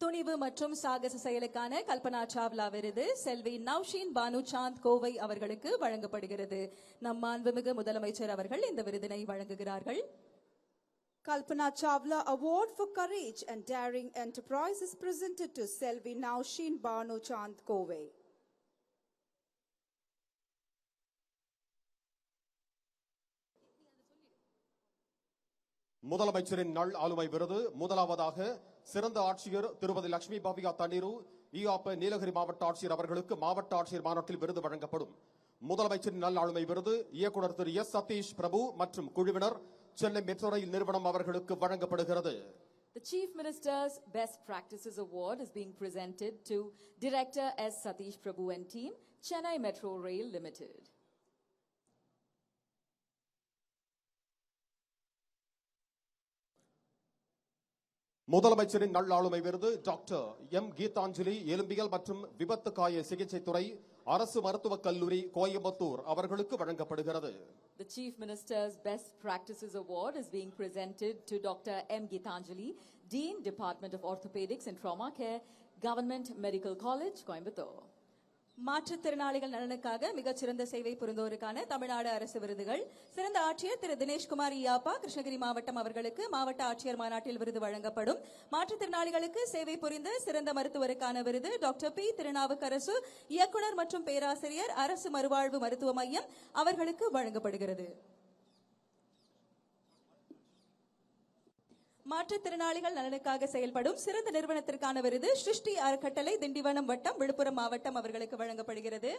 துணிவு மற்றும் சாகச செயலுக்கான கல்பனா சாவ்லா விருது செல்வி நவ்ஷீன் பானுசாந்த் கோவை அவர்களுக்கு வழங்கப்படுகிறது. நம் மாண்புமிகு முதலமைச்சர் அவர்கள் இந்த விருதினை வழங்குகிறார்கள். Kalpana Chawla Award for Courage and Daring Enterprise is presented to Selvi Navsheen Banuchand Kovai. முதலமைச்சரின் நல் ஆளுமை விருது முதலாவதாக சிறந்த ஆட்சியர் திருமதி லட்சுமி பவ்யா தண்ணீரு ஈஆப்ப நீலகிரி மாவட்ட ஆட்சியர் அவர்களுக்கு மாவட்ட ஆட்சியர் மாநாட்டில் விருது வழங்கப்படும். முதலமைச்சரின் நல் ஆளுமை விருது இயக்குநர் திரு எஸ் சதீஷ் பிரபு மற்றும் குழுவினர் சென்னை மெட்ரோ ரயில் நிறுவனம் அவர்களுக்கு வழங்கப்படுகிறது. The Chief Minister's Best Practices Award is being presented to Director S. Satish Prabhu and team, Chennai Metro Rail Limited. முதலமைச்சரின் நல்லாளுமை விருது டாக்டர் எம் கீதாஞ்சலி எலும்பியல் மற்றும் விபத்து காய சிகிச்சை துறை அரசு மருத்துவக் கல்லூரி கோயம்புத்தூர் அவர்களுக்கு வழங்கப்படுகிறது. The Chief Minister's Best Practices Award is being presented to Dr. M. Geetanjali, Dean, Department of Orthopedics and Trauma Care, Government Medical College, Coimbatore. மாற்றுத்திறனாளிகள் நலனுக்காக மிகச்சிறந்த சேவை புரிந்தோருக்கான தமிழ்நாடு அரசு விருதுகள் சிறந்த ஆட்சியர் திரு தினேஷ்குமார் ஈயாப்பா கிருஷ்ணகிரி மாவட்டம் அவர்களுக்கு மாவட்ட ஆட்சியர் மாநாட்டில் விருது வழங்கப்படும். மாற்றுத்திறனாளிகளுக்கு சேவை புரிந்த சிறந்த மருத்துவருக்கான விருது டாக்டர் பி திருநாவுக்கரசு இயக்குனர் மற்றும் பேராசிரியர் அரசு மறுவாழ்வு மருத்துவ மையம் அவர்களுக்கு வழங்கப்படுகிறது. மாற்றுத்திறனாளிகள் நலனுக்காக செயல்படும் சிறந்த நிறுவனத்திற்கான விருது சிருஷ்டி அறக்கட்டளை திண்டிவனம் வட்டம் விழுப்புரம் மாவட்டம் அவர்களுக்கு வழங்கப்படுகிறது.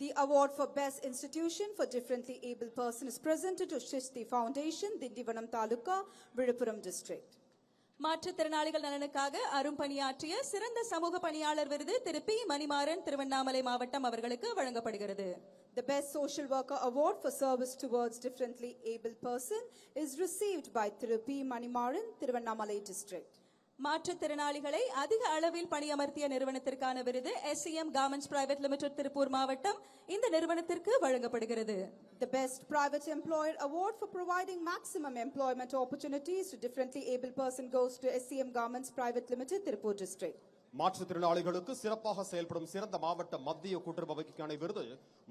The award for Best Institution for Differently Able Person is presented to Shishti Foundation, Dindivanam Taluka, Viluppuram District. மாற்றுத்திறனாளிகள் நலனுக்காக அரும்பணியாற்றிய சிறந்த சமூக பணியாளர் விருது திரு பி மணிமாறன் திருவண்ணாமலை மாவட்டம் அவர்களுக்கு வழங்கப்படுகிறது. The Best Social Worker Award for Service Towards Differently Able Person is received by Thiru P. Manimaran, Thiruvannamalai District. மாற்றுத்திறனாளிகளை அதிக அளவில் பணியமர்த்திய நிறுவனத்திற்கான விருது SCM Garments Private Limited Tiruppur மாவட்டம் இந்த நிறுவனத்திற்கு வழங்கப்படுகிறது. The Best Private Employer Award for providing maximum employment opportunities to differently able person goes to SCM Garments Private Limited, Tirupur District. மாற்றுத்திறனாளிகளுக்கு சிறப்பாக செயல்படும் சிறந்த மாவட்ட மத்திய கூட்டுறவு வங்கிக்கான விருது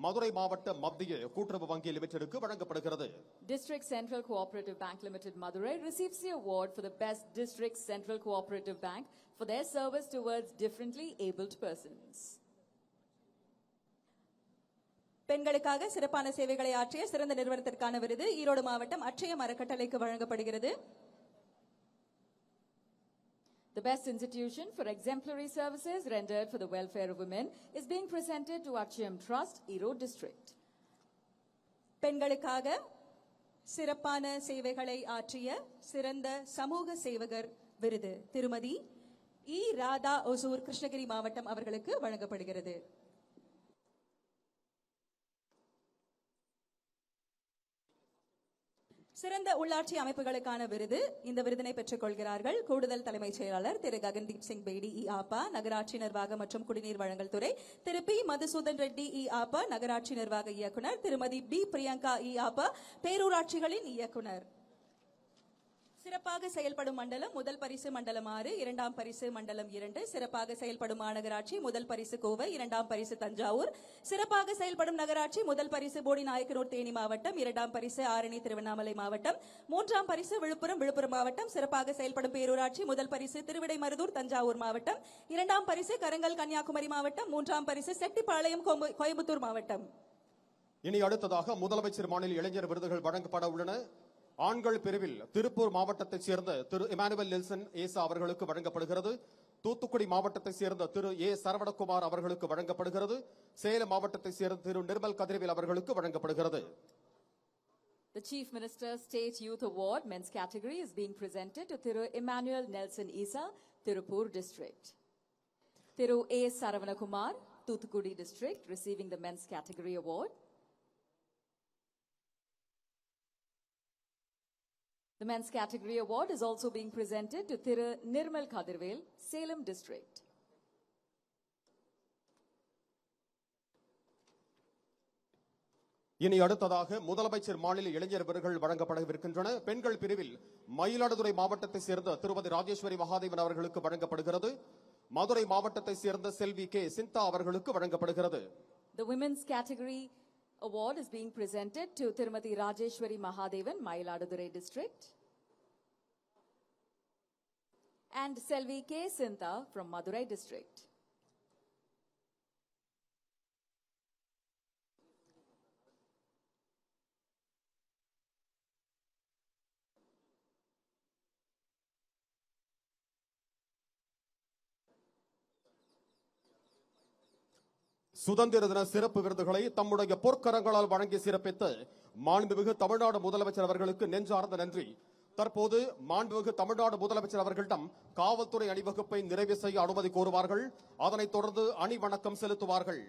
மதுரை மாவட்ட மத்திய கூட்டுறவு வங்கி லிமிடெடுக்கு வழங்கப்படுகிறது. District Central Cooperative Bank Limited Madurai receives the award for the best District Central Cooperative Bank for their service towards differently abled persons. பெண்களுக்காக சிறப்பான சேவைகளை ஆற்றிய சிறந்த நிறுவனத்திற்கான விருது ஈரோடு மாவட்டம் அட்சயம் அறக்கட்டளைக்கு வழங்கப்படுகிறது. The Best Institution for Exemplary Services rendered for the welfare of women is being presented to Achayam Trust, Erode District. பெண்களுக்காக சிறப்பான சேவைகளை ஆற்றிய சிறந்த சமூக சேவகர் விருது திருமதி இ ராதா ஒசூர் கிருஷ்ணகிரி மாவட்டம் அவர்களுக்கு வழங்கப்படுகிறது. சிறந்த உள்ளாட்சி அமைப்புகளுக்கான விருது இந்த விருதினை பெற்றுக் கொள்கிறார்கள் கூடுதல் தலைமைச் செயலாளர் திரு ககன்தீப் சிங் பேடி ஆப்பா நகராட்சி நிர்வாக மற்றும் குடிநீர் வழங்கல் துறை திரு பி மதுசூதன் ரெட்டி ஆப்பா நகராட்சி நிர்வாக இயக்குனர் திருமதி பி பிரியங்கா ஆப்பா பேரூராட்சிகளின் இயக்குனர். சிறப்பாக செயல்படும் மண்டலம் முதல் பரிசு மண்டலம் 6, இரண்டாம் பரிசு மண்டலம் 2. சிறப்பாக செயல்படும் மாநகராட்சி முதல் பரிசு கோவை, இரண்டாம் பரிசு தஞ்சாவூர். சிறப்பாக செயல்படும் நகராட்சி முதல் பரிசு போடி நாயக்கனூர் தேனி மாவட்டம், இரண்டாம் பரிசு ஆரணி திருவண்ணாமலை மாவட்டம், மூன்றாம் பரிசு விழுப்புரம் மாவட்டம். சிறப்பாக செயல்படும் பேரூராட்சி முதல் பரிசு திருவிடைமருதூர் தஞ்சாவூர் மாவட்டம், இரண்டாம் பரிசு கரங்கல் கன்னியாகுமரி மாவட்டம், மூன்றாம் பரிசு செட்டிப்பாளையம் கோயம்புத்தூர் மாவட்டம். இனி அடுத்ததாக முதலமைச்சர் மாநில இளைஞர் விருதுகள் வழங்கப்பட உள்ளன. ஆண்கள் பிரிவில் திருப்பூர் மாவட்டத்தைச் சேர்ந்த திரு இமானுவேல் நெல்சன் ஏசா அவர்களுக்கு வழங்கப்படுகிறது. தூத்துக்குடி மாவட்டத்தைச் சேர்ந்த திரு ஏ சரவணகுமார் அவர்களுக்கு வழங்கப்படுகிறது. சேலம் மாவட்டத்தைச் சேர்ந்த திரு நிர்மல் கதிரவேல் அவர்களுக்கு வழங்கப்படுகிறது. The Chief Minister's State Youth Award men's category is being presented to Thiru Emmanuel Nelson Isa, Tirupur District. Thiru A Saravanakumar, Toothukudi District, receiving the men's category award. The men's category award is also being presented to Thiru Nirmal Kadirvel, Salem District. இனி அடுத்ததாக முதலமைச்சர் மாநில இளைஞர் விருதுகள் வழங்கப்படவிருக்கின்றன. பெண்கள் பிரிவில் மயிலாடுதுறை மாவட்டத்தை சேர்ந்த திருமதி ராஜேஸ்வரி மகாதேவன் அவர்களுக்கு வழங்கப்படுகிறது. மதுரை மாவட்டத்தை சேர்ந்த செல்வி கே சிந்தா அவர்களுக்கு வழங்கப்படுகிறது. The women's category award is being presented to Tirumati Rajeshwari Mahadevan, Mayiladuthurai district, and Selvi K. Sintha from Madurai district. சுதந்திர தின சிறப்பு விருதுகளை தம்முடைய பொற்கரங்களால் வழங்கி சிறப்பித்து மாண்புமிகு தமிழ்நாடு முதலமைச்சர் அவர்களுக்கு நெஞ்சார்ந்த நன்றி. தற்போது மாண்புமிகு தமிழ்நாடு முதலமைச்சர் அவர்களிடம் காவல்துறை அணிவகுப்பை நிறைவு செய்ய அனுமதி கோருவார்கள். அதனைத் தொடர்ந்து அணிவணக்கம் செலுத்துவார்கள்.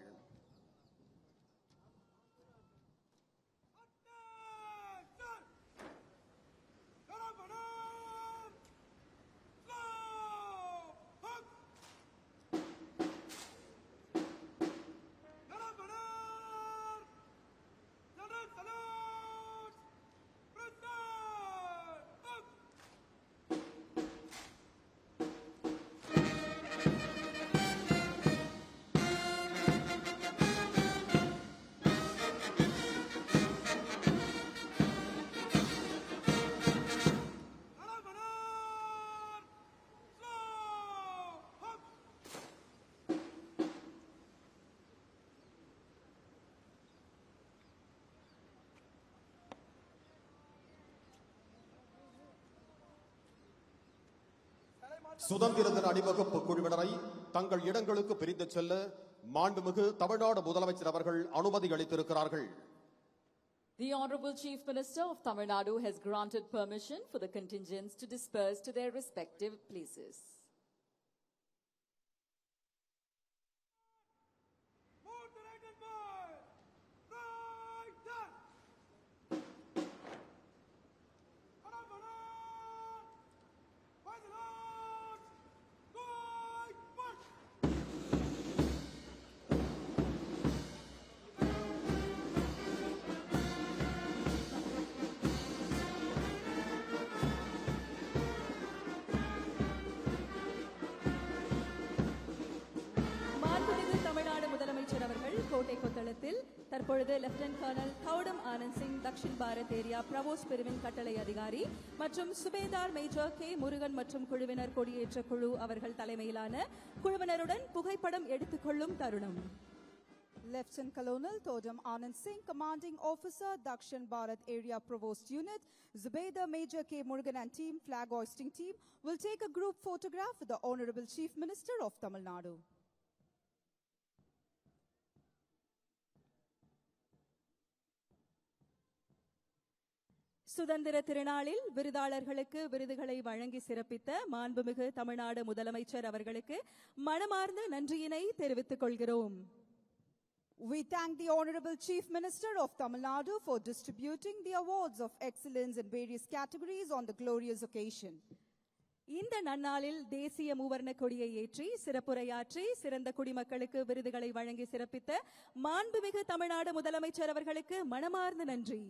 சுதந்திர தின அணிவகுப்பு குழுவினரை தங்கள் இடங்களுக்கு பிரிந்து செல்ல மாண்புமிகு தமிழ்நாடு முதலமைச்சர் அவர்கள் அனுமதி அளித்திருக்கிறார்கள். The Honorable Chief Minister of Tamil Nadu has granted permission for the contingents to disperse to their respective places. கோட்டை கொத்தளத்தில் தற்பொழுது lieutenant colonel Gautam Anand Singh Dakshin Bharat area பிரவோஸ் பிரிவின் கட்டளை அதிகாரி மற்றும் சுபேதார் மேஜர் கே முருகன் மற்றும் குழுவினர் கொடியேற்ற குழு அவர்கள் தலைமையிலான குழுவினருடன் புகைப்படம் எடுத்துக்கொள்ளும் தருணம். Lieutenant Colonel Todam Anand Singh, Commanding Officer, Dakshin Bharat Area Provost Unit, Zubaida Major K. Murugan and team, flag hoisting team, will take a group photograph with the Honorable Chief Minister of Tamil Nadu. சுதந்திர திருநாளில் விருதாளர்களுக்கு விருதுகளை வழங்கி சிறப்பித்த மாண்புமிகு தமிழ்நாடு முதலமைச்சர் அவர்களுக்கு மனமார்ந்த நன்றியினை தெரிவித்துக் கொள்கிறோம். We thank the Honorable Chief Minister of Tamil Nadu for distributing the awards of excellence in various categories on the glorious occasion. இந்த நன்னாளில் தேசிய மூவர்ண கொடியை ஏற்றி சிறப்புரையாற்றி சிறந்த குடிமக்களுக்கு விருதுகளை வழங்கி சிறப்பித்த மாண்புமிகு தமிழ்நாடு முதலமைச்சர் அவர்களுக்கு மனமார்ந்த நன்றி.